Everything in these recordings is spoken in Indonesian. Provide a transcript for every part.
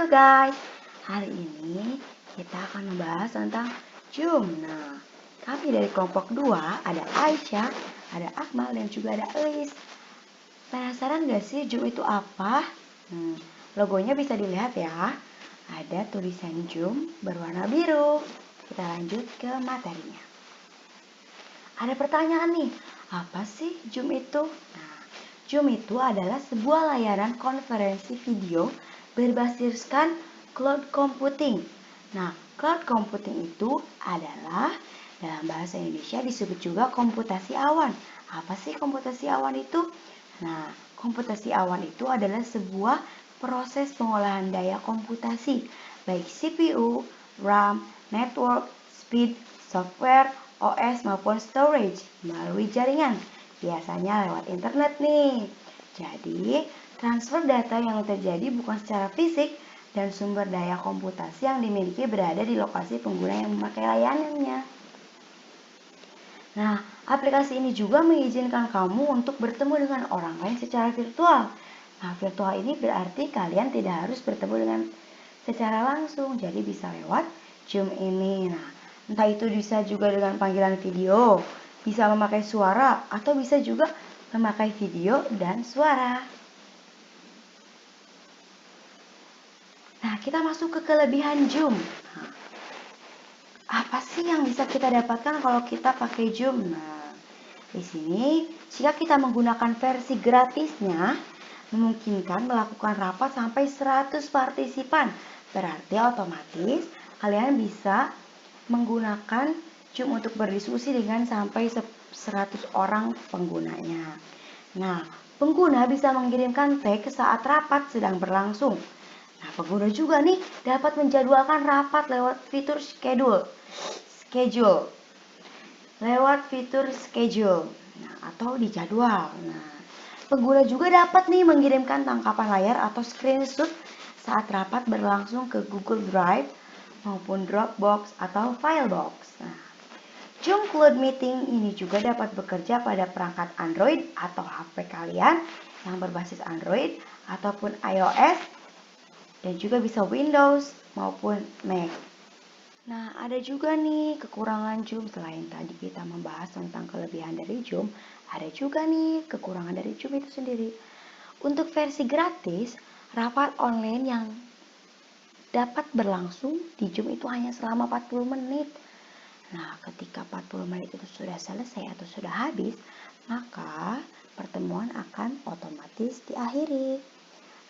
guys, hari ini kita akan membahas tentang Zoom. Nah, kami dari kelompok 2 ada Aisyah, ada Akmal, dan juga ada Elis. Penasaran gak sih Zoom itu apa? Logonya bisa dilihat ya. Ada tulisan Zoom berwarna biru. Kita lanjut ke materinya. Ada pertanyaan nih, apa sih Zoom itu? Nah, Zoom itu adalah sebuah layanan konferensi video berbasiskan cloud computing. Nah, cloud computing itu adalah dalam bahasa Indonesia disebut juga komputasi awan. Apa sih komputasi awan itu? Nah, komputasi awan itu adalah sebuah proses pengolahan daya komputasi, baik CPU, RAM, network, speed, software, OS maupun storage melalui jaringan, biasanya lewat internet nih. Jadi, transfer data yang terjadi bukan secara fisik dan sumber daya komputasi yang dimiliki berada di lokasi pengguna yang memakai layanannya. Nah, aplikasi ini juga mengizinkan kamu untuk bertemu dengan orang lain secara virtual. Nah, virtual ini berarti kalian tidak harus bertemu dengan secara langsung, jadi bisa lewat Zoom ini. Nah, entah itu bisa juga dengan panggilan video, bisa memakai suara, atau bisa juga memakai video dan suara. Nah, kita masuk ke kelebihan Zoom. Nah, apa sih yang bisa kita dapatkan kalau kita pakai Zoom? Nah, di sini, jika kita menggunakan versi gratisnya, memungkinkan melakukan rapat sampai 100 partisipan. Berarti otomatis kalian bisa menggunakan Zoom untuk berdiskusi dengan sampai 100 orang penggunanya. Nah, pengguna bisa mengirimkan tag saat rapat sedang berlangsung. Nah, pengguna juga nih dapat menjadwalkan rapat lewat fitur schedule lewat fitur schedule, atau di jadwal. Nah, pengguna juga dapat nih mengirimkan tangkapan layar atau screenshot saat rapat berlangsung ke Google Drive maupun Dropbox atau Filebox. Nah, Zoom Cloud Meeting ini juga dapat bekerja pada perangkat Android atau HP kalian yang berbasis Android ataupun iOS, dan juga bisa Windows maupun Mac. Nah, ada juga nih kekurangan Zoom. Selain tadi kita membahas tentang kelebihan dari Zoom, ada juga nih kekurangan dari Zoom itu sendiri. Untuk versi gratis, rapat online yang dapat berlangsung di Zoom itu hanya selama 40 menit. Nah, ketika 40 menit itu sudah selesai atau sudah habis, maka pertemuan akan otomatis diakhiri.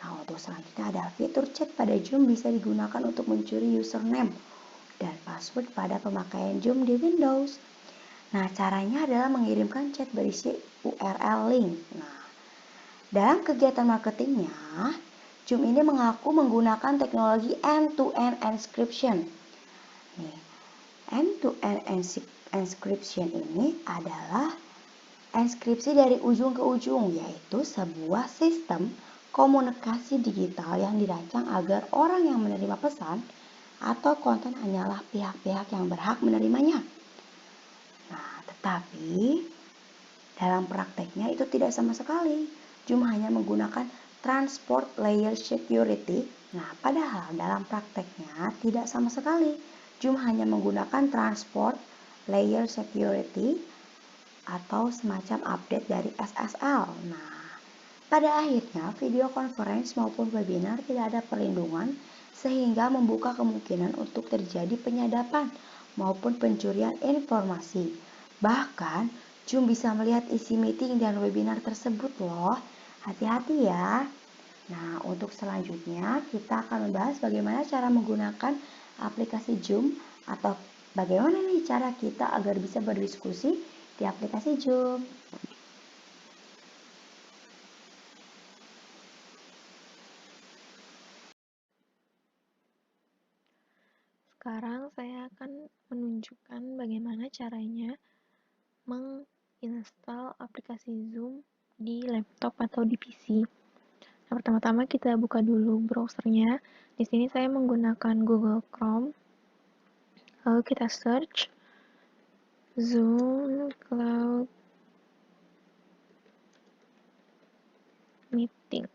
Nah, untuk selanjutnya ada fitur chat pada Zoom bisa digunakan untuk mencuri username dan password pada pemakaian Zoom di Windows. Nah, caranya adalah mengirimkan chat berisi URL link. Nah, dalam kegiatan marketingnya, Zoom ini mengaku menggunakan teknologi end-to-end encryption. Nih, end-to-end encryption ini adalah enskripsi dari ujung ke ujung, yaitu sebuah sistem komunikasi digital yang dirancang agar orang yang menerima pesan atau konten hanyalah pihak-pihak yang berhak menerimanya. Nah, tetapi dalam prakteknya itu tidak sama sekali. Zoom hanya menggunakan transport layer security. Nah, padahal dalam prakteknya tidak sama sekali. Zoom hanya menggunakan transport layer security atau semacam update dari SSL. Nah, pada akhirnya video conference maupun webinar tidak ada perlindungan sehingga membuka kemungkinan untuk terjadi penyadapan maupun pencurian informasi. Bahkan, Zoom bisa melihat isi meeting dan webinar tersebut loh. Hati-hati ya. Nah, untuk selanjutnya kita akan membahas bagaimana cara menggunakan aplikasi Zoom atau bagaimana nih cara kita agar bisa berdiskusi di aplikasi Zoom. Sekarang saya akan menunjukkan bagaimana caranya menginstal aplikasi Zoom di laptop atau di PC. Nah, pertama-tama kita buka dulu browsernya. Di sini saya menggunakan Google Chrome. Lalu kita search Zoom Cloud Meeting.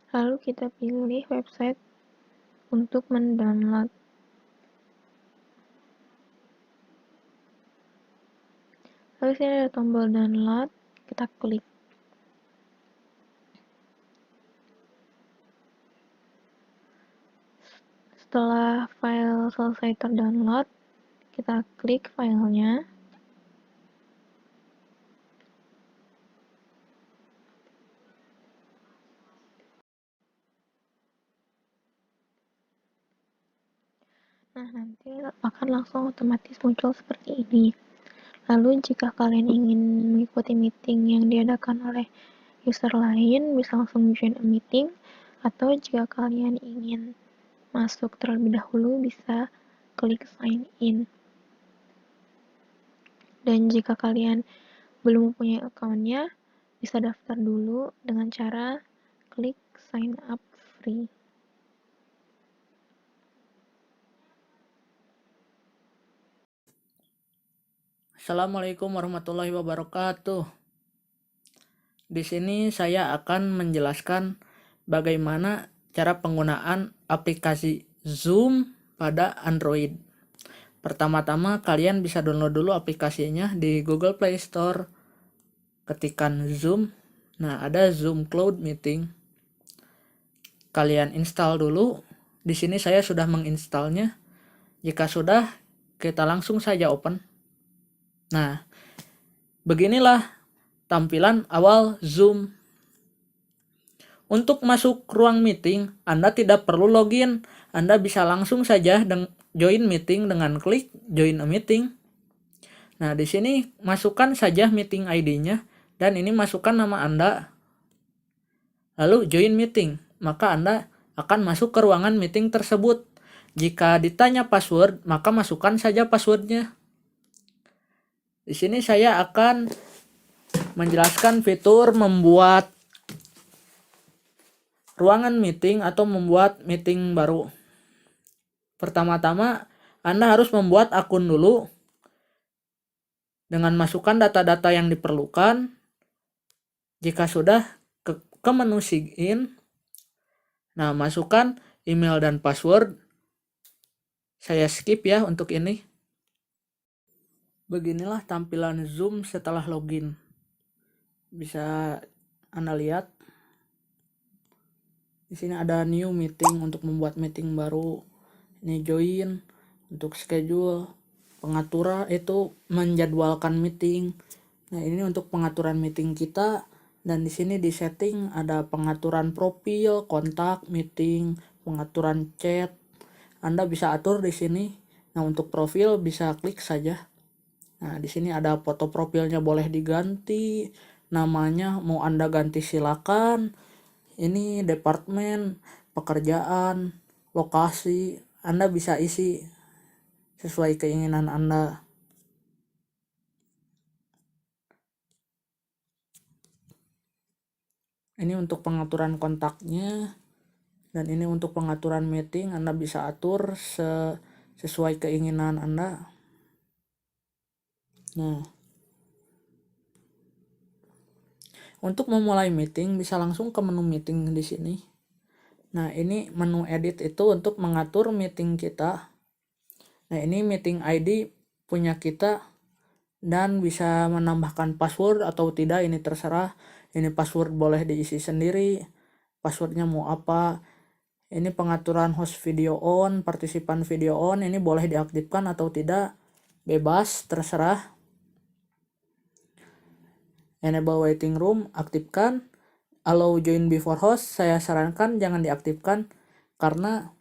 Lalu kita pilih website untuk mendownload. Lalu sini ada tombol download, kita klik. Setelah file selesai terdownload, kita klik filenya. Nah, nanti akan langsung otomatis muncul seperti ini. Lalu jika kalian ingin mengikuti meeting yang diadakan oleh user lain, bisa langsung join a meeting, atau jika kalian ingin masuk terlebih dahulu, bisa klik sign in. Dan jika kalian belum mempunyai account-nya, bisa daftar dulu dengan cara klik sign up free. Assalamualaikum warahmatullahi wabarakatuh. Di sini saya akan menjelaskan bagaimana cara penggunaan aplikasi Zoom pada Android. Pertama-tama kalian bisa download dulu aplikasinya di Google Play Store. Ketikkan Zoom. Nah, ada Zoom Cloud Meeting. Kalian install dulu. Di sini saya sudah menginstalnya. Jika sudah, kita langsung saja open. Nah, beginilah tampilan awal Zoom. Untuk masuk ruang meeting, Anda tidak perlu login. Anda bisa langsung saja join meeting dengan klik join a meeting. Nah, di sini masukkan saja meeting ID-nya dan ini masukkan nama Anda. Lalu join meeting, maka Anda akan masuk ke ruangan meeting tersebut. Jika ditanya password, maka masukkan saja passwordnya. Di sini saya akan menjelaskan fitur membuat ruangan meeting atau membuat meeting baru. Pertama-tama, Anda harus membuat akun dulu dengan masukkan data-data yang diperlukan. Jika sudah, ke menu sign. Nah, masukkan email dan password. Saya skip ya untuk ini. Beginilah tampilan Zoom setelah login. Bisa Anda lihat. Di sini ada new meeting untuk membuat meeting baru. Ini join untuk schedule. Pengaturan itu menjadwalkan meeting. Nah, ini untuk pengaturan meeting kita. Dan di sini di setting ada pengaturan profil, kontak, meeting, pengaturan chat. Anda bisa atur di sini. Nah, untuk profil bisa klik saja. Nah, di sini ada foto profilnya boleh diganti, namanya mau Anda ganti silakan. Ini departemen, pekerjaan, lokasi, Anda bisa isi sesuai keinginan Anda. Ini untuk pengaturan kontaknya, dan ini untuk pengaturan meeting. Anda bisa atur sesuai keinginan Anda. Nah, untuk memulai meeting bisa langsung ke menu meeting di sini. Nah, ini menu edit itu untuk mengatur meeting kita. Nah, ini meeting ID punya kita dan bisa menambahkan password atau tidak, ini terserah. Ini password boleh diisi sendiri. Passwordnya mau apa? Ini pengaturan host video on, partisipan video on, ini boleh diaktifkan atau tidak. Bebas, terserah. Enable waiting room, aktifkan. Allow join before host, saya sarankan jangan diaktifkan karena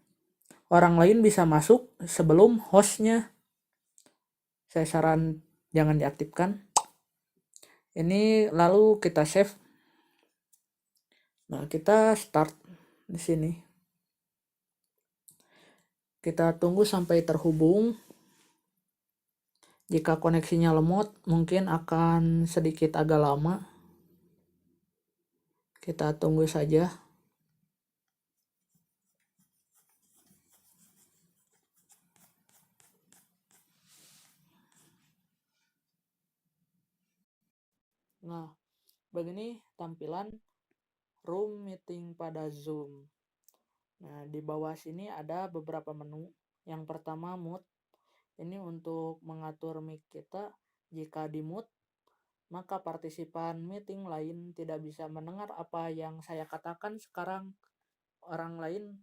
orang lain bisa masuk sebelum hostnya. Saya saran jangan diaktifkan. Ini lalu kita save. Nah, kita start di sini. Kita tunggu sampai terhubung. Jika koneksinya lemot, mungkin akan sedikit agak lama. Kita tunggu saja. Nah, begini tampilan room meeting pada Zoom. Nah, di bawah sini ada beberapa menu. Yang pertama mute. Ini untuk mengatur mic kita. Jika di mute, maka partisipan meeting lain tidak bisa mendengar apa yang saya katakan sekarang. Orang lain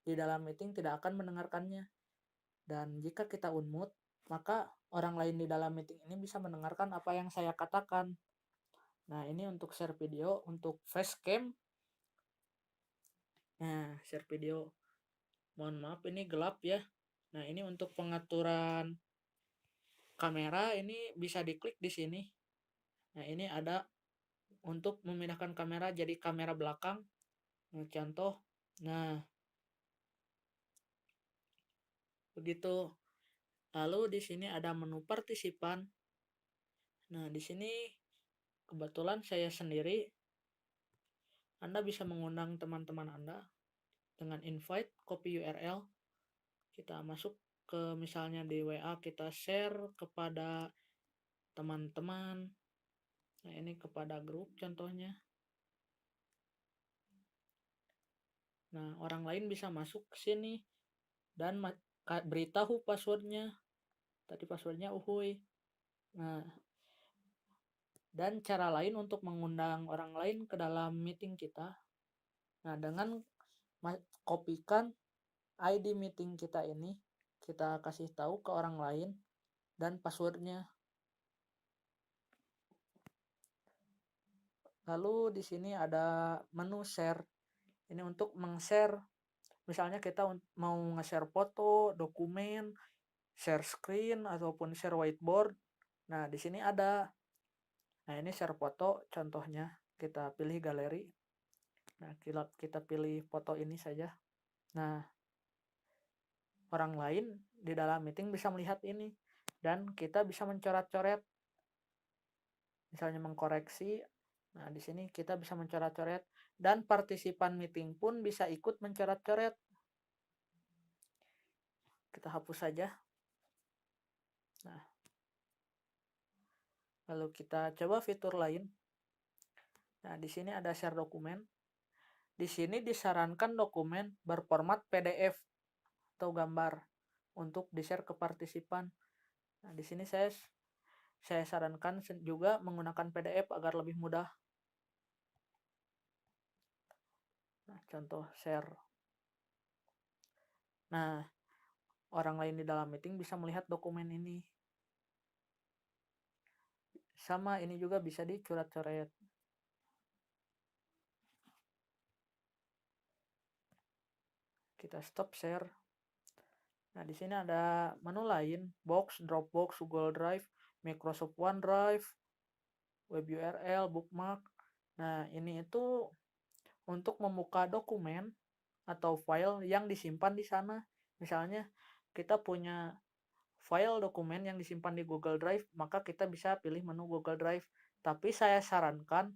di dalam meeting tidak akan mendengarkannya. Dan jika kita unmute, maka orang lain di dalam meeting ini bisa mendengarkan apa yang saya katakan. Nah, ini untuk share video, untuk facecam. Nah, share video. Mohon maaf ini gelap ya. Nah, ini untuk pengaturan kamera, ini bisa diklik di sini. Nah, ini ada untuk memindahkan kamera jadi kamera belakang. Nah, contoh. Nah, begitu. Lalu di sini ada menu partisipan. Nah, di sini kebetulan saya sendiri. Anda bisa mengundang teman-teman Anda dengan invite, copy URL. Kita masuk ke misalnya di WA, kita share kepada teman-teman. Nah, ini kepada grup contohnya. Nah, orang lain bisa masuk ke sini dan beritahu passwordnya. Tadi passwordnya uhuy. Nah, dan cara lain untuk mengundang orang lain ke dalam meeting kita. Nah, dengan kopikan ID meeting kita ini, kita kasih tahu ke orang lain dan passwordnya. Lalu di sini ada menu share. Ini untuk meng-share. Misalnya kita mau nge-share foto, dokumen, share screen ataupun share whiteboard. Nah, di sini ada. Nah, ini share foto contohnya. Kita pilih galeri. Nah, kita pilih foto ini saja. Nah, orang lain di dalam meeting bisa melihat ini dan kita bisa mencoret-coret. Misalnya mengkoreksi. Nah, di sini kita bisa mencoret-coret dan partisipan meeting pun bisa ikut mencoret-coret. Kita hapus saja. Nah, lalu kita coba fitur lain. Nah, di sini ada share dokumen. Di sini disarankan dokumen berformat PDF atau gambar untuk di-share ke partisipan. Nah, di sini saya sarankan juga menggunakan PDF agar lebih mudah. Nah, contoh share. Nah, orang lain di dalam meeting bisa melihat dokumen ini. Sama ini juga bisa dicoret-coret. Kita stop share. Nah, di sini ada menu lain, Box, Dropbox, Google Drive, Microsoft OneDrive, web URL, bookmark. Nah, ini itu untuk membuka dokumen atau file yang disimpan di sana. Misalnya, kita punya file dokumen yang disimpan di Google Drive, maka kita bisa pilih menu Google Drive. Tapi saya sarankan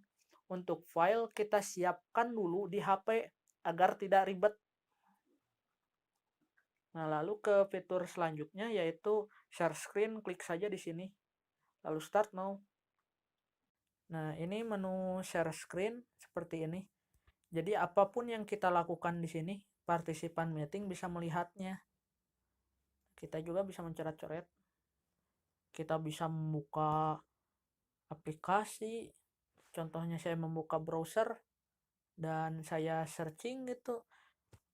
untuk file kita siapkan dulu di HP agar tidak ribet. Nah, lalu ke fitur selanjutnya yaitu share screen, klik saja di sini. Lalu start now. Nah, ini menu share screen seperti ini. Jadi apapun yang kita lakukan di sini, partisipan meeting bisa melihatnya. Kita juga bisa mencoret-coret. Kita bisa membuka aplikasi. Contohnya saya membuka browser dan saya searching gitu.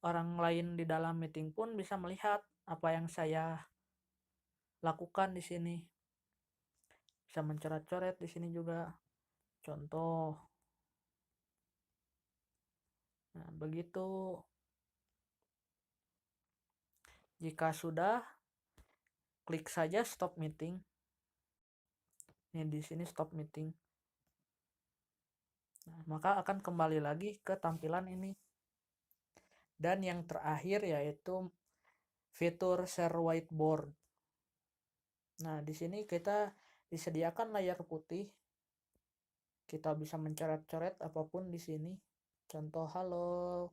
Orang lain di dalam meeting pun bisa melihat apa yang saya lakukan di sini. Bisa mencoret-coret di sini juga. Contoh. Nah, begitu. Jika sudah, klik saja stop meeting. Ini di sini stop meeting. Nah, maka akan kembali lagi ke tampilan ini. Dan yang terakhir yaitu fitur share whiteboard. Nah, di sini kita disediakan layar putih. Kita bisa mencoret-coret apapun di sini. Contoh halo.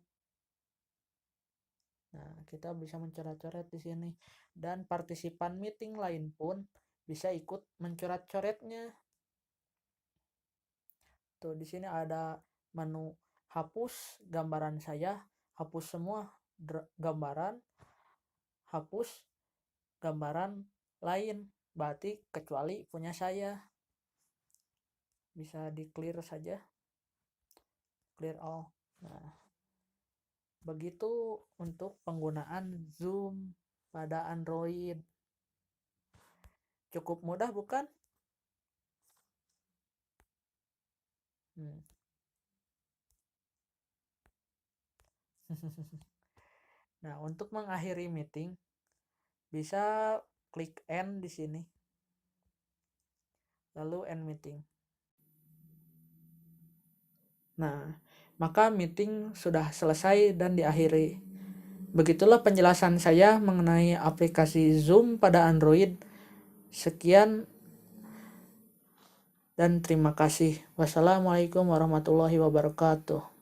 Nah, kita bisa mencoret-coret di sini. Dan partisipan meeting lain pun bisa ikut mencoret-coretnya. Tuh, di sini ada menu hapus gambaran saya, hapus semua gambaran, hapus gambaran lain, berarti kecuali punya saya. Bisa di clear saja, clear all. Nah, begitu untuk penggunaan Zoom pada Android. Cukup mudah bukan? Nah, untuk mengakhiri meeting bisa klik end di sini. Lalu end meeting. Nah, maka meeting sudah selesai dan diakhiri. Begitulah penjelasan saya mengenai aplikasi Zoom pada Android. Sekian dan terima kasih. Wassalamualaikum warahmatullahi wabarakatuh.